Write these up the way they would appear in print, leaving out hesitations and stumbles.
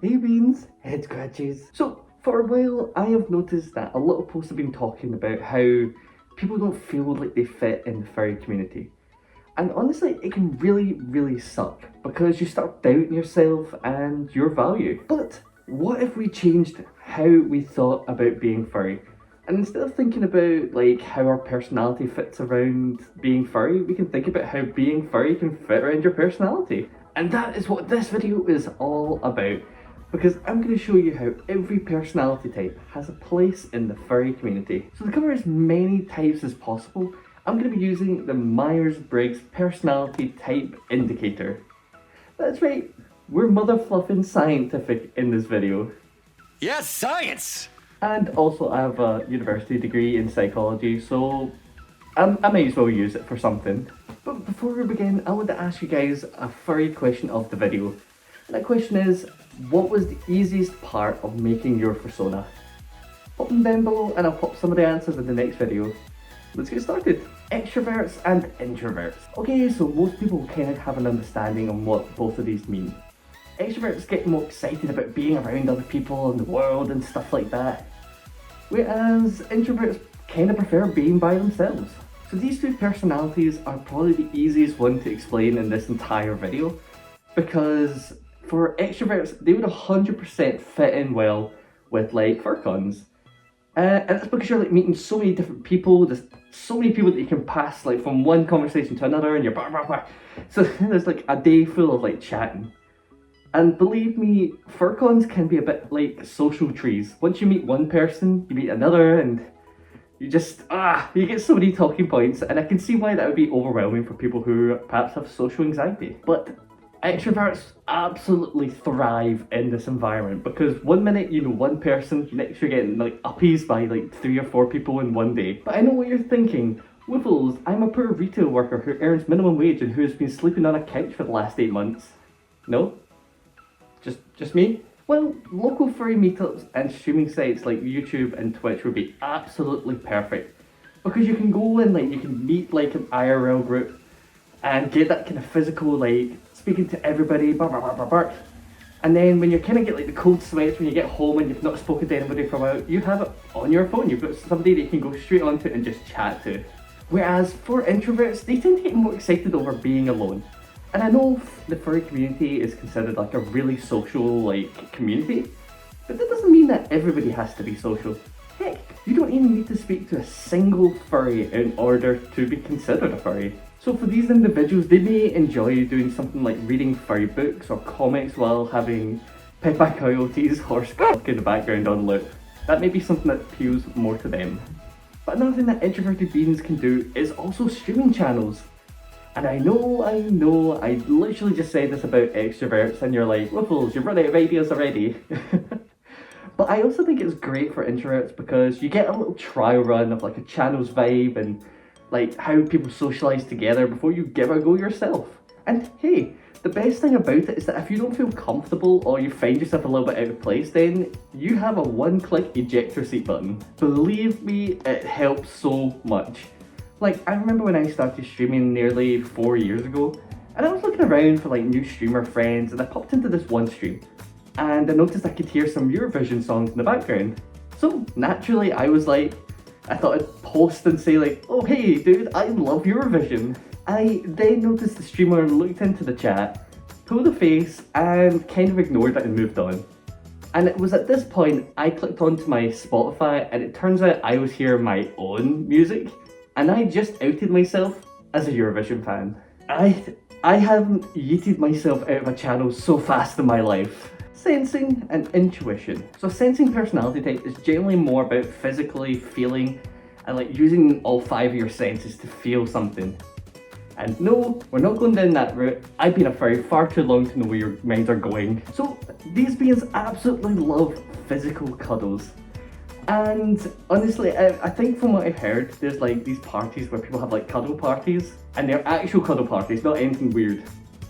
Hey beans, head scratches. So for a while I have noticed that a lot of posts have been talking about how people don't feel like they fit in the furry community. And honestly, it can really suck because you start doubting yourself and your value. But what if we changed how we thought about being furry? And instead of thinking about like how our personality fits around being furry, we can think about how being furry can fit around your personality. And that is what this video is all about. Because I'm going to show you how every personality type has a place in the furry community. So to cover as many types as possible, I'm going to be using the Myers-Briggs Personality Type Indicator. That's right, we're mother fluffing scientific in this video. Yes, science! And also I have a university degree in psychology, so I might as well use it for something. But before we begin, I want to ask you guys a furry question of the video. And that question is, what was the easiest part of making your persona? Pop them down below and I'll pop some of the answers in the next video. Let's get started. Extroverts and introverts. Okay, so most people kind of have an understanding on what both of these mean. Extroverts get more excited about being around other people in the world and stuff like that, whereas introverts kind of prefer being by themselves. So these two personalities are probably the easiest one to explain in this entire video, because for extroverts, they would 100% fit in well with like furcons. And it's because you're like meeting so many different people, there's so many people that you can pass like from one conversation to another and you're blah blah blah. So there's like a day full of like chatting. And believe me, furcons can be a bit like social trees. Once you meet one person, you meet another and you just, you get so many talking points, and I can see why that would be overwhelming for people who perhaps have social anxiety. But extroverts absolutely thrive in this environment because one minute you know one person, next you're getting like uppies by like 3 or 4 people in one day. But I know what you're thinking. Wiffles, I'm a poor retail worker who earns minimum wage and who's been sleeping on a couch for the last 8 months. No? Just me? Well, local furry meetups and streaming sites like YouTube and Twitch would be absolutely perfect. Because you can go and like you can meet like an IRL group and get that kind of physical like speaking to everybody, blah blah blah blah blah. And then when you kind of get like the cold sweats when you get home and you've not spoken to anybody for a while, you have it on your phone. You've got somebody that you can go straight onto and just chat to. Whereas for introverts, they tend to get more excited over being alone. And I know the furry community is considered like a really social like community, but that doesn't mean that everybody has to be social. Heck, you don't even need to speak to a single furry in order to be considered a furry. So for these individuals, they may enjoy doing something like reading furry books or comics while having Peppa Coyote's horse clock in the background on loop. That may be something that appeals more to them. But another thing that introverted beings can do is also streaming channels. And I know, I literally just said this about extroverts and you're like, Wiffles, you're running out of ideas already. But I also think it's great for introverts because you get a little trial run of like a channel's vibe and like how people socialise together before you give a go yourself. And hey, the best thing about it is that if you don't feel comfortable or you find yourself a little bit out of place, then you have a one-click eject your seat button. Believe me, it helps so much. Like, I remember when I started streaming nearly 4 years ago, and I was looking around for like new streamer friends, and I popped into this one stream, and I noticed I could hear some Eurovision songs in the background. So naturally, I was like, I thought I'd post and say like, oh hey dude, I love Eurovision. I then noticed the streamer looked into the chat, pulled a face, and kind of ignored it and moved on. And it was at this point I clicked onto my Spotify, and it turns out I was hearing my own music. And I just outed myself as a Eurovision fan. I haven't yeeted myself out of a channel so fast in my life. Sensing and intuition. So sensing personality type is generally more about physically feeling and like using all 5 of your senses to feel something. And no, we're not going down that route. I've been a furry far too long to know where your minds are going. So these beings absolutely love physical cuddles. And honestly, I think from what I've heard, there's like these parties where people have like cuddle parties, and they're actual cuddle parties, not anything weird,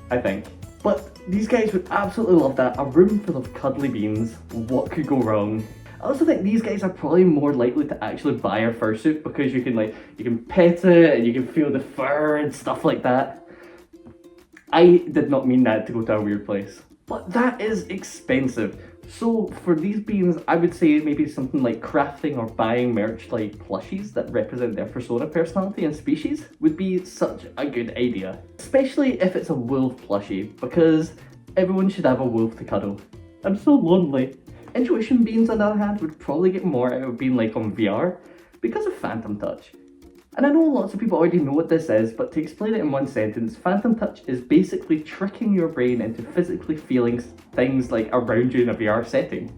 I think. But these guys would absolutely love that. A room full of cuddly beans, what could go wrong? I also think these guys are probably more likely to actually buy a fursuit because you can pet it and you can feel the fur and stuff like that. I did not mean that to go to a weird place. But that is expensive. So for these beings, I would say maybe something like crafting or buying merch like plushies that represent their persona, personality and species would be such a good idea. Especially if it's a wolf plushie, because everyone should have a wolf to cuddle. I'm so lonely. Intuition beings, on the other hand, would probably get more out of being like on VR because of Phantom Touch. And I know lots of people already know what this is, but to explain it in one sentence, Phantom Touch is basically tricking your brain into physically feeling things like around you in a VR setting.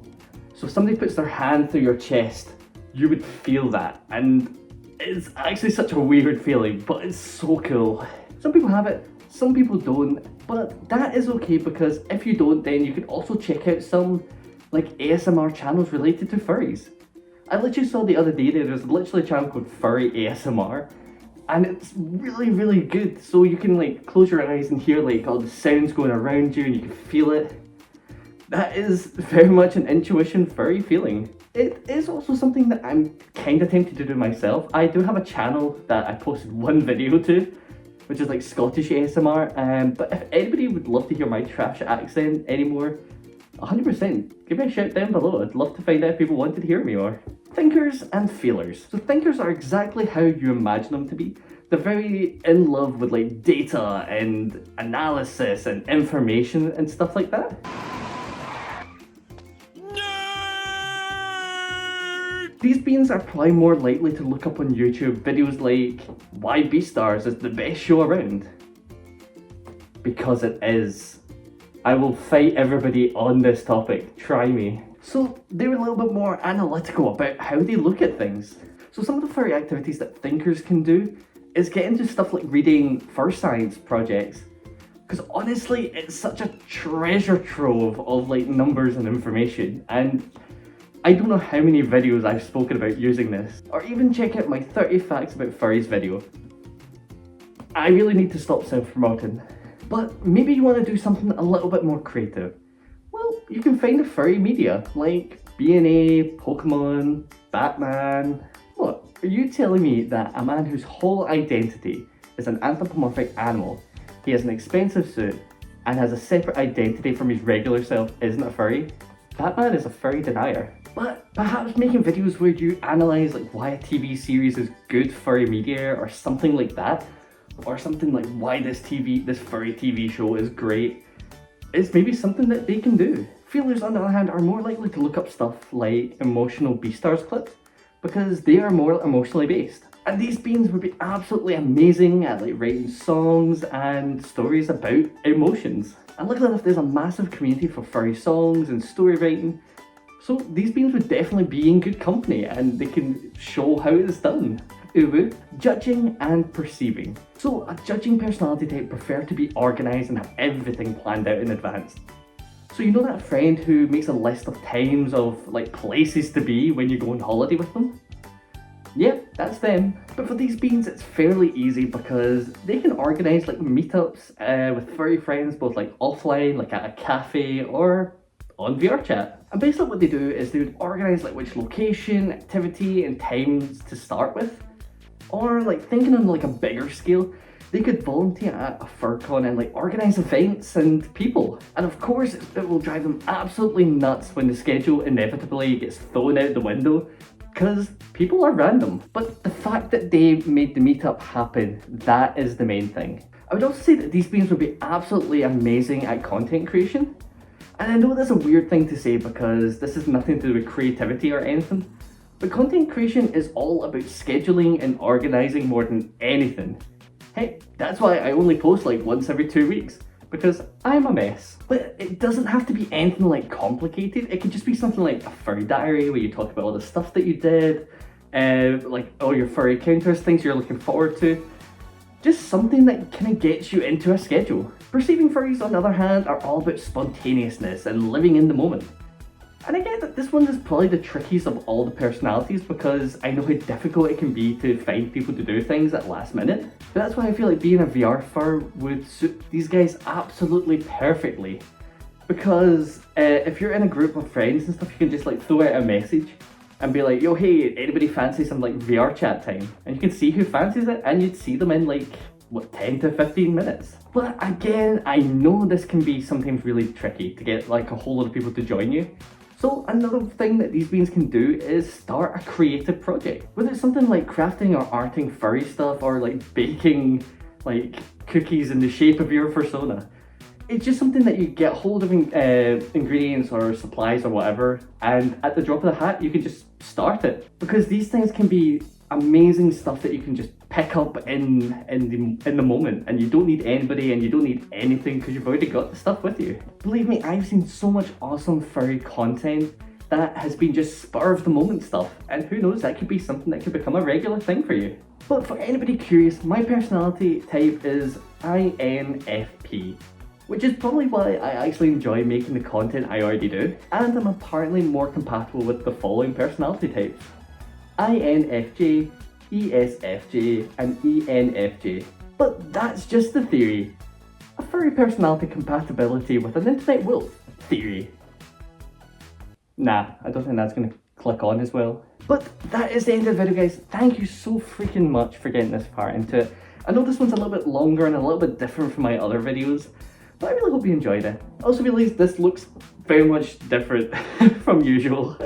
So if somebody puts their hand through your chest, you would feel that, and it's actually such a weird feeling, but it's so cool. Some people have it, some people don't, but that is okay, because if you don't, then you can also check out some like ASMR channels related to furries. I literally saw the other day there's literally a channel called Furry ASMR, and it's really good. So you can like close your eyes and hear like all the sounds going around you and you can feel it. That is very much an intuition furry feeling. It is also something that I'm kind of tempted to do myself. I do have a channel that I posted one video to, which is like Scottish ASMR, but if anybody would love to hear my trash accent anymore, 100%, give me a shout down below. I'd love to find out if people wanted to hear me more. Thinkers and feelers. So thinkers are exactly how you imagine them to be. They're very in love with like data and analysis and information and stuff like that. Nerd! These beings are probably more likely to look up on YouTube videos like why Beastars is the best show around. Because it is. I will fight everybody on this topic, try me. So they were a little bit more analytical about how they look at things. So some of the furry activities that thinkers can do is get into stuff like reading fur science projects. Because honestly, it's such a treasure trove of like numbers and information. And I don't know how many videos I've spoken about using this. Or even check out my 30 facts about furries video. I really need to stop self-promoting. But maybe you want to do something a little bit more creative. Well, you can find a furry media like B&A, Pokemon, Batman. What, are you telling me that a man whose whole identity is an anthropomorphic animal, he has an expensive suit, and has a separate identity from his regular self isn't a furry? That man is a furry denier. But perhaps making videos where you analyse like why a TV series is good furry media or something like that, or something like why this furry TV show is great, is maybe something that they can do. Feelers, on the other hand, are more likely to look up stuff like emotional Beastars clips because they are more emotionally based. And these beings would be absolutely amazing at like writing songs and stories about emotions. And luckily enough, there's a massive community for furry songs and story writing. So these beings would definitely be in good company and they can show how it's done. Uwu, judging and perceiving. So a judging personality type prefer to be organised and have everything planned out in advance. So you know that friend who makes a list of times of like places to be when you go on holiday with them? Yep, that's them. But for these beings it's fairly easy because they can organise like meetups with furry friends both like offline, like at a cafe or on VR chat. And basically what they do is they would organise like which location, activity and times to start with. Or like thinking on like a bigger scale, they could volunteer at a FurCon and like organise events and people. And of course it will drive them absolutely nuts when the schedule inevitably gets thrown out the window because people are random. But the fact that they made the meetup happen, that is the main thing. I would also say that these beings would be absolutely amazing at content creation. And I know that's a weird thing to say because this has nothing to do with creativity or anything. But content creation is all about scheduling and organising more than anything. Hey, that's why I only post like once every 2 weeks, because I'm a mess. But it doesn't have to be anything like complicated. It could just be something like a furry diary where you talk about all the stuff that you did, like all your furry encounters, things you're looking forward to. Just something that kind of gets you into a schedule. Perceiving furries, on the other hand, are all about spontaneousness and living in the moment. And I get that this one is probably the trickiest of all the personalities because I know how difficult it can be to find people to do things at last minute. But that's why I feel like being a VR fur would suit these guys absolutely perfectly. Because if you're in a group of friends and stuff, you can just like throw out a message and be like, yo, hey, anybody fancy some like VR chat time? And you can see who fancies it and you'd see them in like what, 10 to 15 minutes. But again, I know this can be sometimes really tricky to get like a whole lot of people to join you. So another thing that these beans can do is start a creative project. Whether it's something like crafting or arting furry stuff, or like baking like cookies in the shape of your persona. It's just something that you get hold of ingredients or supplies or whatever, and at the drop of the hat you can just start it. Because these things can be amazing stuff that you can just pick up in the moment, and you don't need anybody and you don't need anything because you've already got the stuff with you. Believe me, I've seen so much awesome furry content that has been just spur of the moment stuff, and who knows, that could be something that could become a regular thing for you. But for anybody curious, my personality type is INFP, which is probably why I actually enjoy making the content I already do, and I'm apparently more compatible with the following personality types: INFJ, ESFJ, and ENFJ. But that's just the theory. A furry personality compatibility with an internet wolf theory. Nah, I don't think that's gonna click on as well. But that is the end of the video, guys. Thank you so freaking much for getting this far into it. I know this one's a little bit longer and a little bit different from my other videos, but I really hope you enjoyed it. I also realised this looks very much different from usual.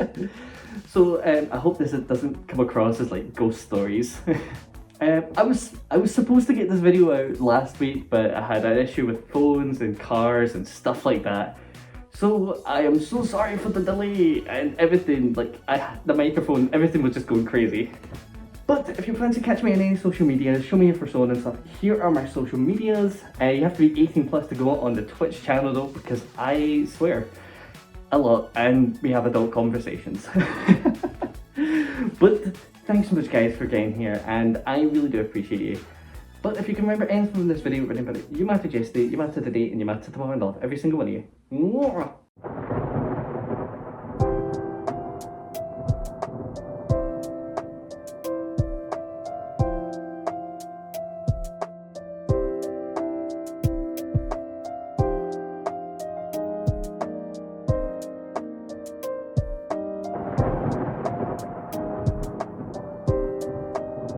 So I hope this doesn't come across as like ghost stories. I was supposed to get this video out last week, but I had an issue with phones and cars and stuff like that. So I am so sorry for the delay and everything, like the microphone, everything was just going crazy. But if you fancy catch me on any social media, show me your persona and stuff, here are my social medias. You have to be 18 plus to go on the Twitch channel though, because I swear a lot and we have adult conversations. But thanks so much guys for getting here, and I really do appreciate you. But if you can remember anything from this video, remember, you matter yesterday, you matter today, and you matter tomorrow, and love every single one of you. Mwah!